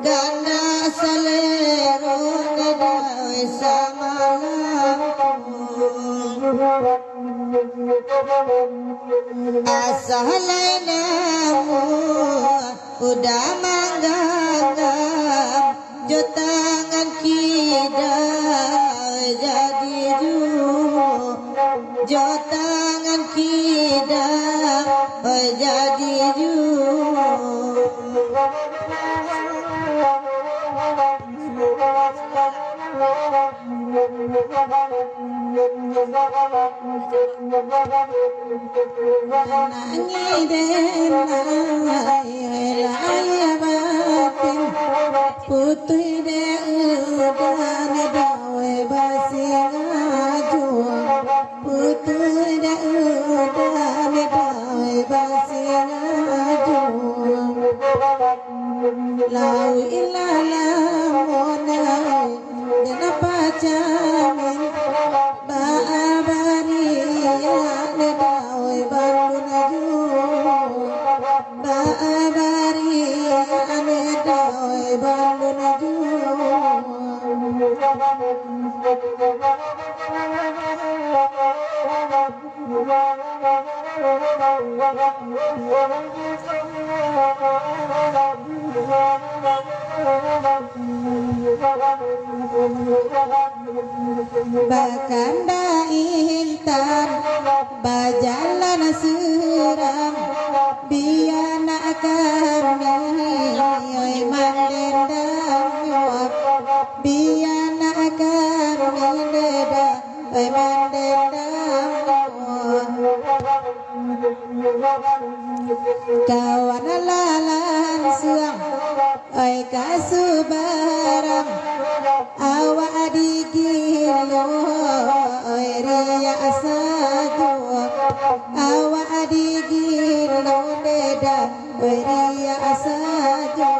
ganda salero nedai samalam asalai namu udah mangganggam jotangan kita jadi ju jotangan kita jadi ju putri de udan dawe basingaju putri de udan dawe basingaju lau ilala monai dena pacamin baabari ne dawe balunaju baabari ne dawe balunaju bakanda intan bajalan seram biana kami oi mandendang nyuap biana kami neda oi mandendang kawan lalan suang oi kasubarang awak digilo oi ria sajo awak digilo neda oi ria sajo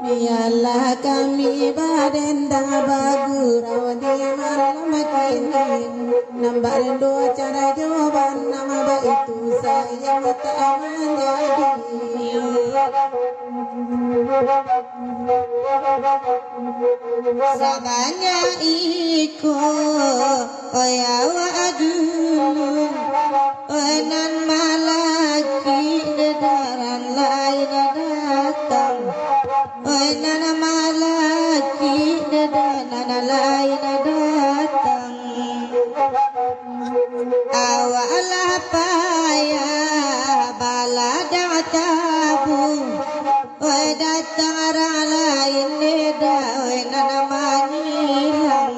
biarlah kami badenda bagurau di malam kini nambah rindu cara jawaban nama itu sayang tak menjadi sabanya iko oyawa adun onan malaki dedaran lain datang onan malaki dedaran lain datang awala paya balada tabu datang orang lain neda onan manilang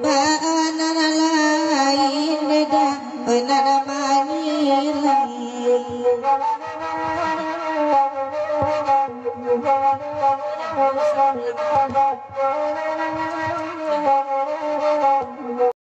banan lain neda onan manilang